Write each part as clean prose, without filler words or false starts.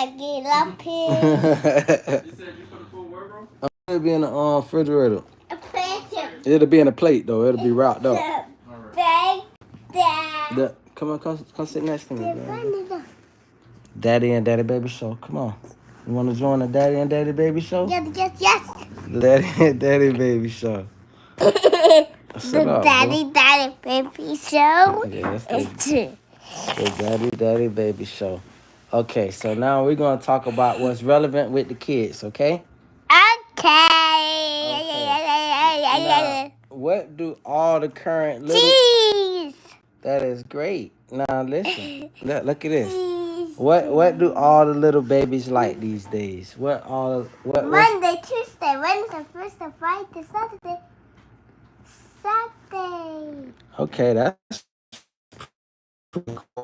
get up here. You said you put a full word, bro? It'll be in the refrigerator. A plate. It'll be in a plate though. It'll be wrapped up. Dad. Come sit next to me, baby. Daddy and Daddy Baby Show. Come on. You want to join the Daddy and Daddy Baby Show? Yes. Daddy and Daddy Baby Show. The Daddy Baby Show. Yeah, that's the Daddy Baby Show. Okay, so now we're going to talk about what's relevant with the kids, okay? Okay. Now, what do all the current little... Cheese. That is great. Now, listen. Look at this. What do all the little babies like these days? Monday, Tuesday, Wednesday, Thursday, Friday, Saturday. Saturday. Okay,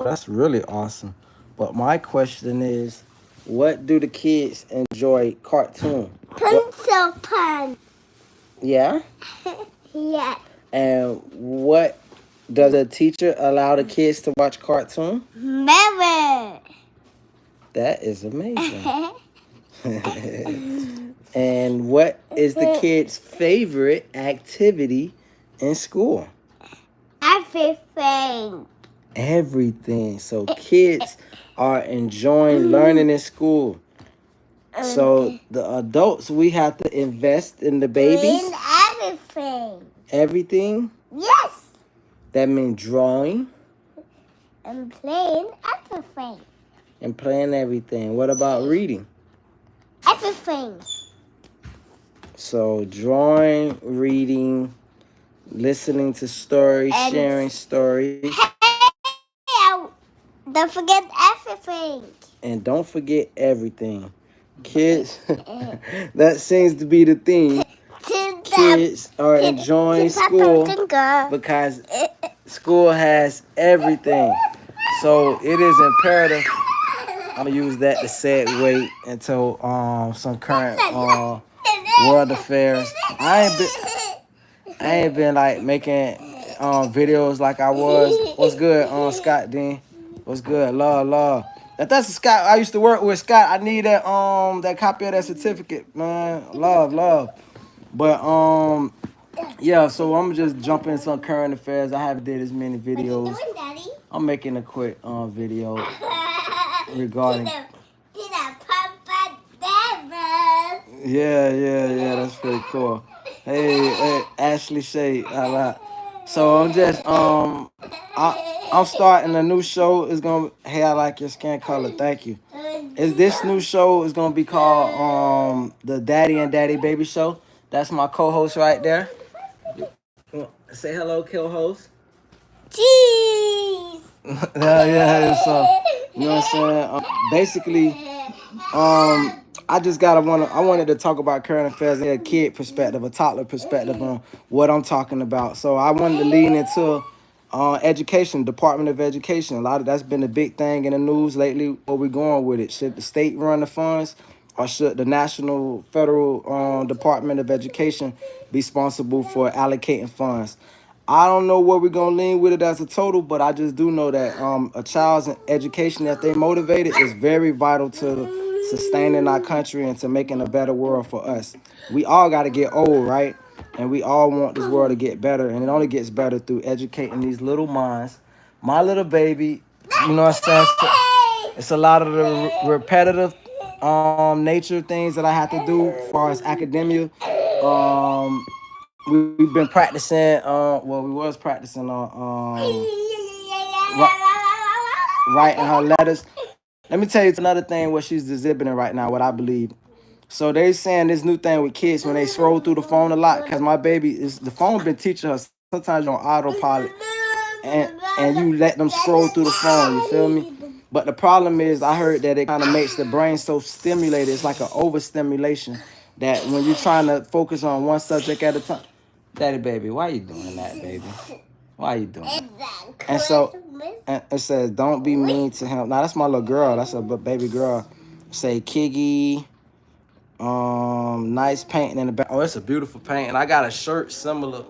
that's really awesome. But my question is, what do the kids enjoy cartoon? Pencil pen. Yeah? Yeah. And what does a teacher allow the kids to watch cartoon? Never. That is amazing. And what is the kids' favorite activity in school? Everything. Everything. So kids are enjoying learning in school. So the adults, we have to invest in the babies. In everything. Everything? Yes. That means drawing. And playing everything. And playing everything. What about reading? Everything. So drawing, reading, listening to stories, And sharing stories. Don't forget everything. And don't forget everything. Kids, that seems to be the theme. Kids are enjoying school because school has everything. So it is imperative. I'm going to use that to segue into some current world affairs. I ain't been like making videos like I was. What's good, Scott Dean? What's good? Love. If that's the Scott I used to work with, Scott, I need that copy of that certificate, man. Love. But yeah, so I'm just jumping in some current affairs. I haven't did as many videos. What are you doing, Daddy? I'm making a quick video regarding. Yeah, that's pretty cool. Hey, Ashley Shay. So I'm just I'm starting a new show. It's gonna Hey, I like your skin color. Thank you. This new show is gonna be called the Daddy and Daddy Baby Show. That's my co-host right there. Say hello, co-host. Cheese. Yeah. So you know what I'm saying. Basically, I wanted to talk about current affairs in a kid perspective, a toddler perspective on what I'm talking about. So I wanted to lean into education, Department of Education. That's been a big thing in the news lately. Where we going with it? Should the state run the funds, or should the national federal Department of Education be responsible for allocating funds? I don't know where we're gonna lean with it as a total, but I just do know that a child's education, if they motivated, is very vital to sustaining our country and to making a better world for us. We all got to get old, right? And we all want this world to get better, and it only gets better through educating these little minds. My little baby, you know what I'm saying? It's a lot of the repetitive nature things that I have to do as far as academia. We've been practicing. We was practicing writing her letters. Let me tell you another thing what she's exhibiting right now, what I believe. So they saying this new thing with kids when they scroll through the phone a lot, because my baby the phone been teaching her sometimes you're on autopilot and you let them scroll through the phone, you feel me? But the problem is I heard that it kind of makes the brain so stimulated. It's like an overstimulation that when you're trying to focus on one subject at a time. Daddy baby, why you doing that, baby? Why you doing that? And so and it says, don't be mean to him. Now, that's my little girl. That's a baby girl. Say, Kiggy. Nice painting in the back. Oh, it's a beautiful painting. I got a shirt similar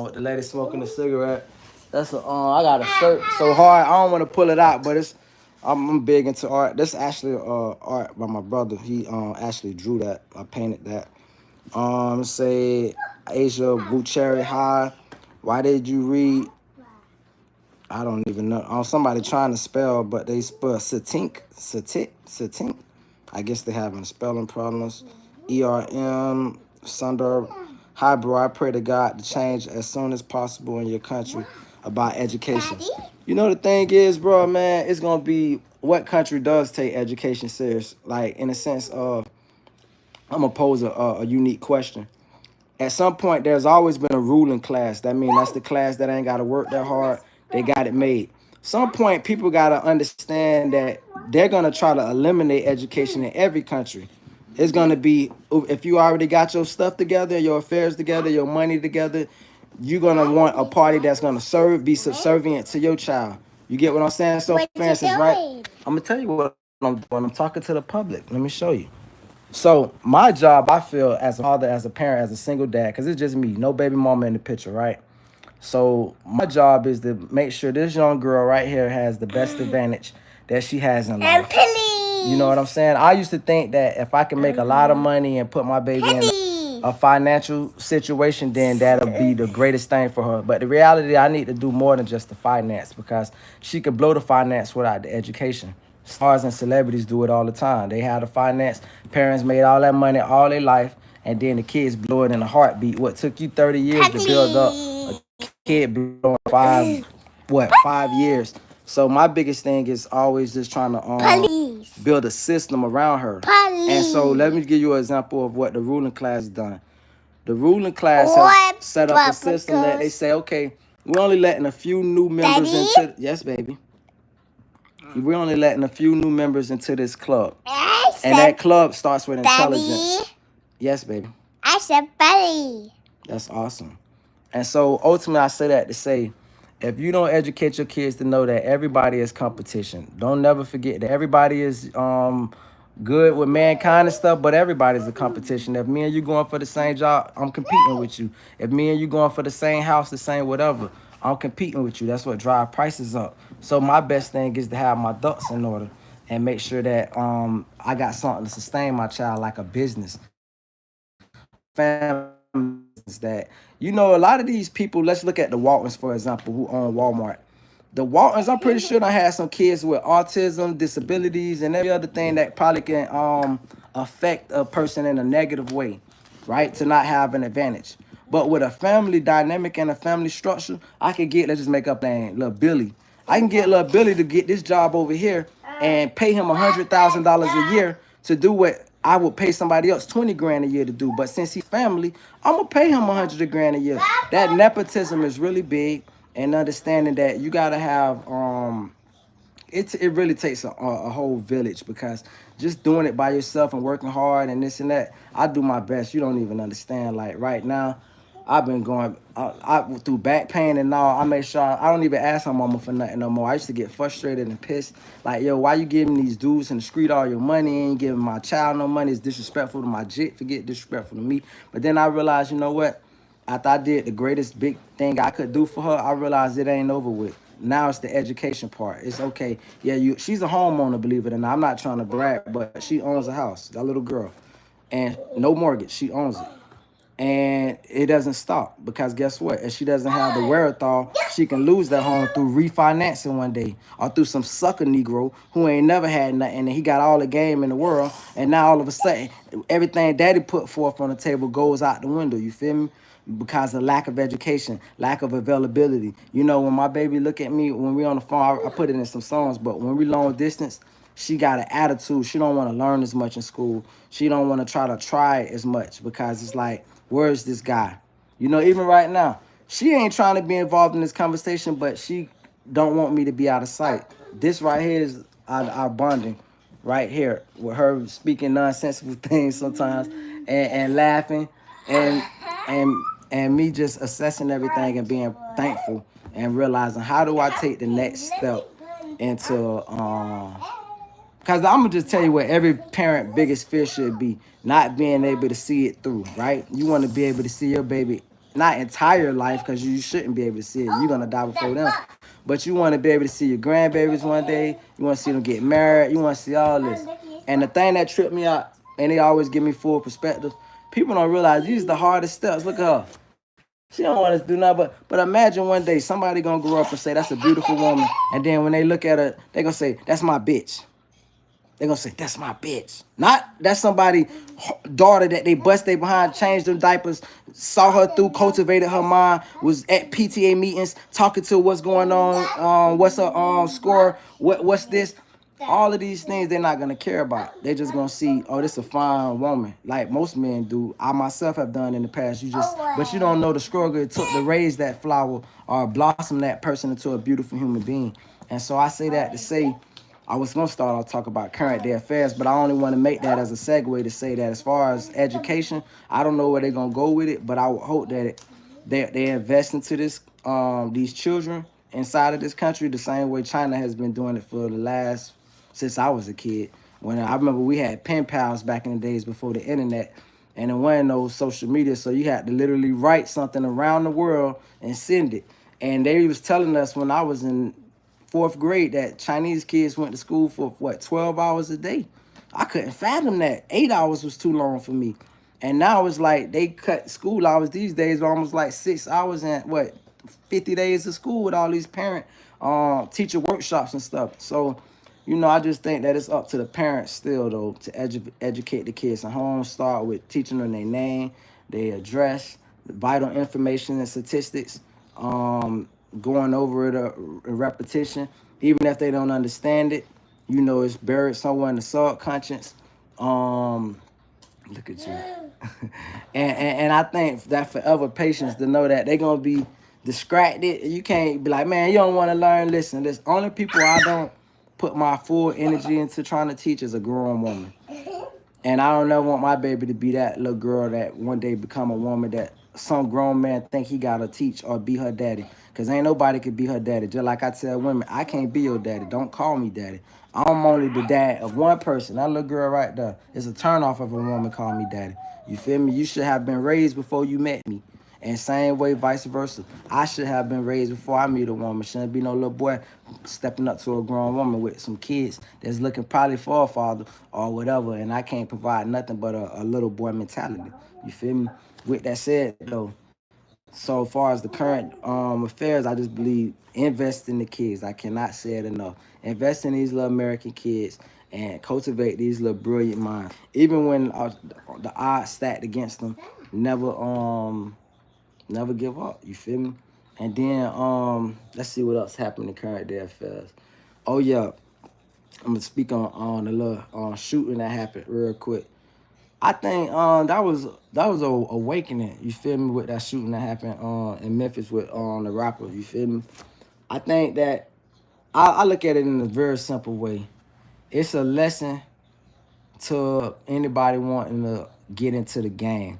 with the lady smoking a cigarette. I got a shirt so hard. I don't want to pull it out, but it's I'm big into art. This actually art by my brother. He actually drew that. I painted that. Say Asia Bucherri High. Why did you read? I don't even know. Somebody trying to spell, but they spell satink, satink. I guess they having spelling problems. ERM, Sundar. Hi, bro. I pray to God to change as soon as possible in your country about education. You know the thing is, bro, man, it's gonna be what country does take education serious. Like in a sense of, I'm gonna pose a unique question. At some point, there's always been a ruling class. That means that's the class that ain't got to work that hard. They got it made. Some point, people got to understand that they're going to try to eliminate education in every country. It's going to be, if you already got your stuff together, your affairs together, your money together, you're going to want a party that's going to be subservient to your child. You get what I'm saying? So, for instance, right? I'm going to tell you what I'm doing. I'm talking to the public. Let me show you. So my job, I feel, as a father, as a parent, as a single dad, because it's just me, no baby mama in the picture, right? So my job is to make sure this young girl right here has the best advantage that she has in And life. You know what I'm saying? I used to think that if I can make a lot of money and put my baby in a financial situation, then that'll be the greatest thing for her. But the reality, I need to do more than just the finance because she could blow the finance without the education. Stars and celebrities do it all the time. They have the finance. Parents made all that money all their life, and then the kids blow it in a heartbeat. What took you 30 years to build up, a kid blowing 5 years. So my biggest thing is always just trying to build a system around her. And so let me give you an example of what the ruling class has done. The ruling class has set up a system that they say, okay, we're only letting a few new members into. Yes, baby. We're only letting a few new members into this club. And that club starts with intelligence. Yes, baby. I said Buddy. That's awesome. And so ultimately, I say that to say, if you don't educate your kids to know that everybody is competition, don't never forget that everybody is good with mankind and stuff, but everybody's a competition. If me and you going for the same job, I'm competing with you. If me and you going for the same house, the same whatever, I'm competing with you. That's what drive prices up. So my best thing is to have my ducks in order and make sure that I got something to sustain my child like a business. Family business that, you know, a lot of these people, let's look at the Waltons, for example, who own Walmart. The Waltons, I'm pretty sure I had some kids with autism, disabilities, and every other thing that probably can affect a person in a negative way, right? To not have an advantage. But with a family dynamic and a family structure, I could get, let's just make up name, little Billy. I can get little Billy to get this job over here and pay him $100,000 a year to do what I would pay somebody else 20 grand a year to do. But since he's family, I'm gonna pay him 100 grand a year. That nepotism is really big, and understanding that you gotta have it really takes a whole village, because just doing it by yourself and working hard and this and that, I do my best. You don't even understand. Like right now, I've been going I through back pain and all. I make sure I don't even ask my mama for nothing no more. I used to get frustrated and pissed. Like, yo, why you giving these dudes in the street all your money? You ain't giving my child no money. It's disrespectful to my jit. Forget disrespectful to me. But then I realized, you know what? After I did the greatest big thing I could do for her, I realized it ain't over with. Now it's the education part. It's okay. Yeah, she's a homeowner, believe it or not. I'm not trying to brag, but she owns a house, that little girl. And no mortgage. She owns it. And it doesn't stop, because guess what? If she doesn't have the wherewithal, she can lose that home through refinancing one day, or through some sucker Negro who ain't never had nothing and he got all the game in the world, and now all of a sudden everything daddy put forth on the table goes out the window. You feel me? Because of lack of education, lack of availability. You know, when my baby look at me when we on the phone, I put it in some songs, but when we long distance, she got an attitude. She don't want to learn as much in school. She don't want to try as much, because it's like, where's this guy? You know, even right now, she ain't trying to be involved in this conversation, but she don't want me to be out of sight. This right here is our bonding right here, with her speaking nonsensical things sometimes, and laughing, and and and me just assessing everything and being thankful and realizing, how do I take the next step into because I'm gonna just tell you what every parent biggest fear should be: not being able to see it through, right? You want to be able to see your baby not entire life, because you shouldn't be able to see it. You're gonna die before them. But you want to be able to see your grandbabies one day. You want to see them get married. You want to see all this. And the thing that tripped me out, and they always give me full perspective, people don't realize these are the hardest steps. Look at her. She don't want us to do nothing, but imagine one day somebody gonna grow up and say that's a beautiful woman, and then when they look at her, they gonna say that's my bitch. They gonna say that's my bitch. Not that's somebody daughter that they bust they behind, changed them diapers, saw her through, cultivated her mind, was at PTA meetings, talking to what's going on, what's her score, what's this. All of these things they're not gonna care about. They're just gonna see, oh, this is a fine woman, like most men do. I myself have done in the past. But you don't know the struggle it took to raise that flower or blossom that person into a beautiful human being. And so I say that to say, I was gonna start off talk about current day affairs, but I only want to make that as a segue to say that as far as education, I don't know where they're gonna go with it, but I would hope that they invest into this these children inside of this country the same way China has been doing it for the last since I was a kid. When I remember we had pen pals back in the days before the internet, and there wasn't no social media, so you had to literally write something around the world and send it. And they was telling us when I was in fourth grade that Chinese kids went to school for what 12 hours a day. I couldn't fathom that. 8 hours was too long for me. And now it's like they cut school hours these days almost like 6 hours and what 50 days of school with all these parent teacher workshops and stuff. So I just think that it's up to the parents still though to educate the kids at home. Start with teaching them their name, their address, the vital information and statistics. Going over it a repetition, even if they don't understand it. It's buried somewhere in the subconscious. Look at you. and I think that forever patience to know that they're gonna be distracted. You can't be like, man, you don't want to learn. Listen, there's only people I don't put my full energy into trying to teach is a grown woman. And I don't ever want my baby to be that little girl that one day become a woman that some grown man think he gotta teach or be her daddy. Cause ain't nobody could be her daddy. Just like I tell women, I can't be your daddy. Don't call me daddy. I'm only the dad of one person. That little girl right there. It's a turnoff if a woman call me daddy. You feel me? You should have been raised before you met me. And same way, vice versa. I should have been raised before I meet a woman. Shouldn't be no little boy stepping up to a grown woman with some kids that's looking probably for a father or whatever, and I can't provide nothing but a little boy mentality. You feel me? With that said, though, so far as the current affairs, I just believe invest in the kids. I cannot say it enough. Invest in these little American kids and cultivate these little brilliant minds. Even when the odds stacked against them, never give up. You feel me? And then let's see what else happened in current day affairs. Oh yeah, I'm gonna speak on the little shooting that happened real quick. I think that was a awakening. You feel me, with that shooting that happened in Memphis with the rapper. You feel me? I think that I look at it in a very simple way. It's a lesson to anybody wanting to get into the game.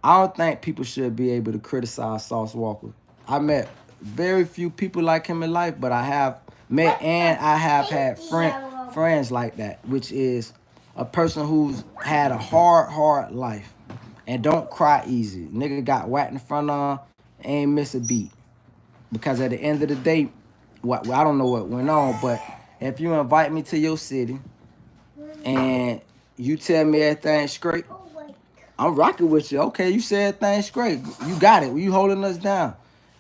I don't think people should be able to criticize Sauce Walker. I met very few people like him in life, but I have met and I have had friends like that, which is a person who's had a hard life and don't cry easy. Nigga got whacked in front of, ain't miss a beat. Because at the end of the day, I don't know what went on, but if you invite me to your city and you tell me everything's straight, I'm rocking with you. Okay, you said things straight. You got it. You holding us down.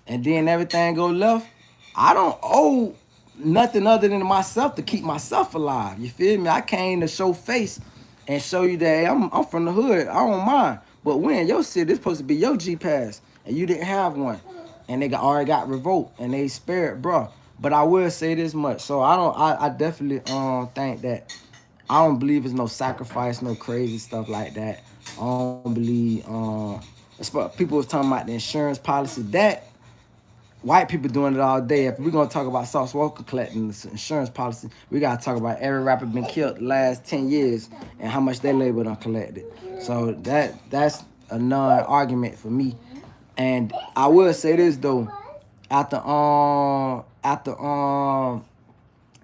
And then everything go left. I don't owe nothing other than myself to keep myself alive. You feel me? I came to show face and show you that hey, I'm from the hood. I don't mind. But when your city, it's supposed to be your G pass, and you didn't have one, and they already got revoked, and they spared, bro. But I will say this much. So I definitely think that I don't believe it's no sacrifice, no crazy stuff like that. I don't believe as far people was talking about the insurance policy that white people doing it all day. If we're gonna talk about Sauce Walker collecting the insurance policy, we gotta talk about every rapper been killed the last 10 years and how much they labor done collected. So that's a non-argument for me. And I will say this though, after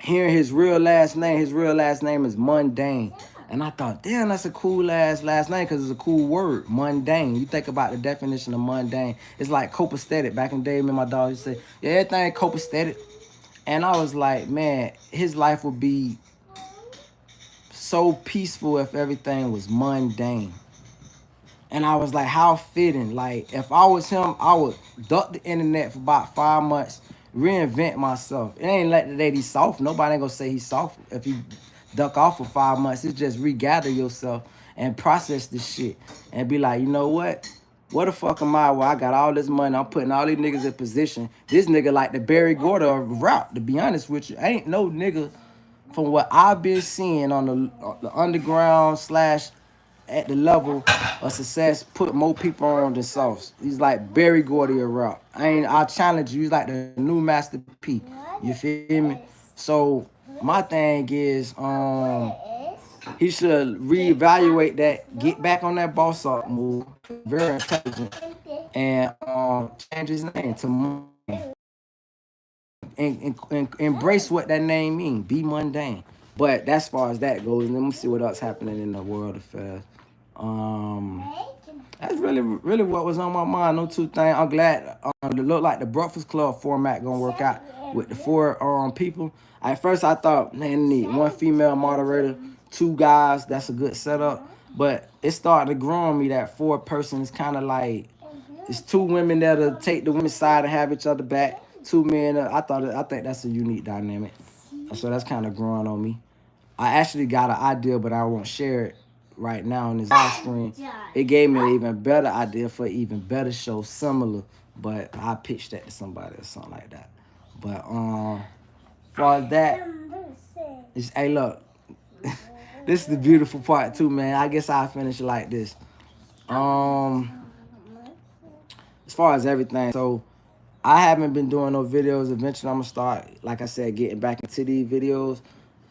hearing his real last name is Mundane. And I thought, damn, that's a cool ass last name because it's a cool word, mundane. You think about the definition of mundane. It's like copacetic. Back in the day, me and my dog used to say, yeah, everything copacetic. And I was like, man, his life would be so peaceful if everything was mundane. And I was like, how fitting. Like, if I was him, I would duck the internet for about 5 months, reinvent myself. It ain't like that he's soft. Nobody ain't gonna say he's soft if you duck off for 5 months. It's just regather yourself and process this shit and be like, you know what? What the fuck am I? Well, I got all this money. I'm putting all these niggas in position. This nigga like the Barry Gordy of rap, to be honest with you. Ain't no nigga from what I've been seeing on the underground slash at the level of success put more people on than Sauce. He's like Barry Gordy of rap. I challenge you. He's like the new Master P. You feel me? So my thing is, he should reevaluate that, get back on that boss up move, very intelligent, and change his name to Mundane. And embrace what that name means. Be mundane. But that's as far as that goes. And let me see what else happening in the world affairs. That's really what was on my mind. No two things. I'm glad it looked like the Breakfast Club format gonna work out with the 4 people. At first I thought, man, I need 1 female moderator, 2 guys. That's a good setup. But it started to grow on me that 4 person is kind of like it's 2 women that'll take the women's side and have each other back. 2 men. I think that's a unique dynamic. So that's kind of growing on me. I actually got an idea, but I won't share it right now on this live screen. It gave me an even better idea for an even better show, similar, but I pitched that to somebody or something like that. But as far as that, it's, hey look, this is the beautiful part too, man. I guess I'll finish it like this. As far as everything, so I haven't been doing no videos. Eventually, I'm gonna start, like I said, getting back into these videos.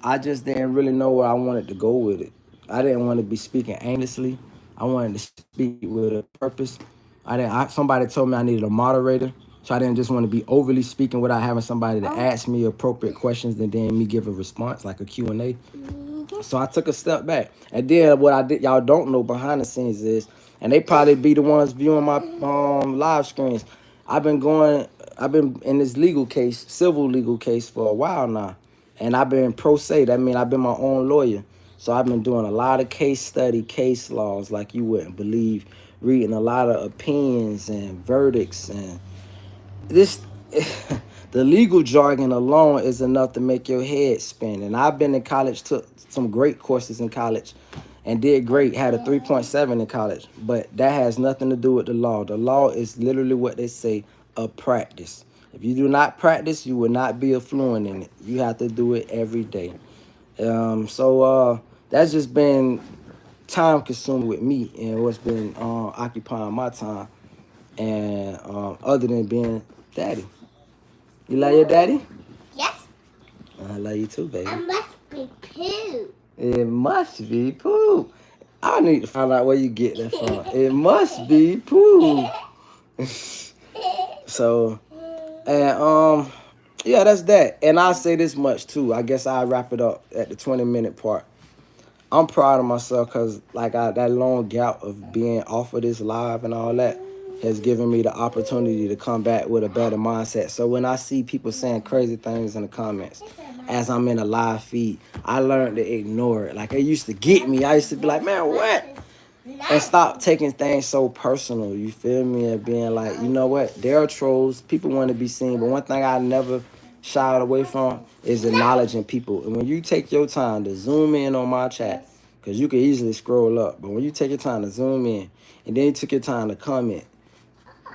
I just didn't really know where I wanted to go with it. I didn't want to be speaking aimlessly. I wanted to speak with a purpose. Somebody told me I needed a moderator, so I didn't just want to be overly speaking without having somebody to ask me appropriate questions and then me give a response, like a Q&A. So I took a step back. And then what I did, y'all don't know behind the scenes is, and they probably be the ones viewing my live screens. I've been in this legal case, civil legal case for a while now. And I've been pro se. That means I've been my own lawyer. So I've been doing a lot of case study, case laws like you wouldn't believe, reading a lot of opinions and verdicts. And this, the legal jargon alone is enough to make your head spin. And I've been in college, took some great courses in college and did great, had a 3.7 in college. But that has nothing to do with the law. The law is literally what they say, a practice. If you do not practice, you will not be a fluent in it. You have to do it every day. So that's just been time consuming with me and what's been occupying my time. And other than being daddy. You love your daddy? Yes. I love you too, baby. I must be poo. It must be poo. I need to find out where you get that from. It must be poo. So, and yeah, that's that. And I'll say this much too. I guess I'll wrap it up at the 20-minute part. I'm proud of myself because like that long gap of being off of this live and all that has given me the opportunity to come back with a better mindset. So when I see people saying crazy things in the comments as I'm in a live feed, I learned to ignore it. Like it used to get me. I used to be like, man, what? And stop taking things so personal, you feel me? And being like, you know what? There are trolls. People want to be seen. But one thing I never shied away from is acknowledging people. And when you take your time to zoom in on my chat, because you can easily scroll up, but when you take your time to zoom in, and then you took your time to comment,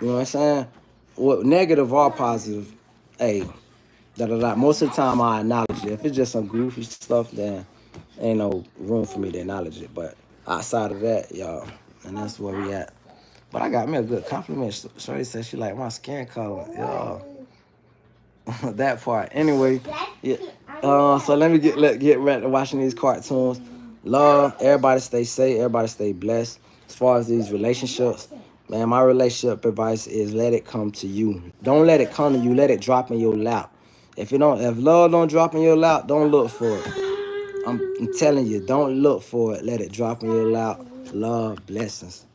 you know what I'm saying? What negative or positive, hey, most of the time I acknowledge it. If it's just some goofy stuff, then ain't no room for me to acknowledge it. But outside of that, y'all, and that's where we at. But I got me a good compliment. Shorty said she like my skin color, y'all. That part. Anyway, yeah. So let me get right to watching these cartoons. Love, everybody stay safe, everybody stay blessed. As far as these relationships, man, my relationship advice is let it come to you. Don't let it come to you. Let it drop in your lap. If love don't drop in your lap, don't look for it. I'm telling you, don't look for it. Let it drop in your lap. Love, blessings.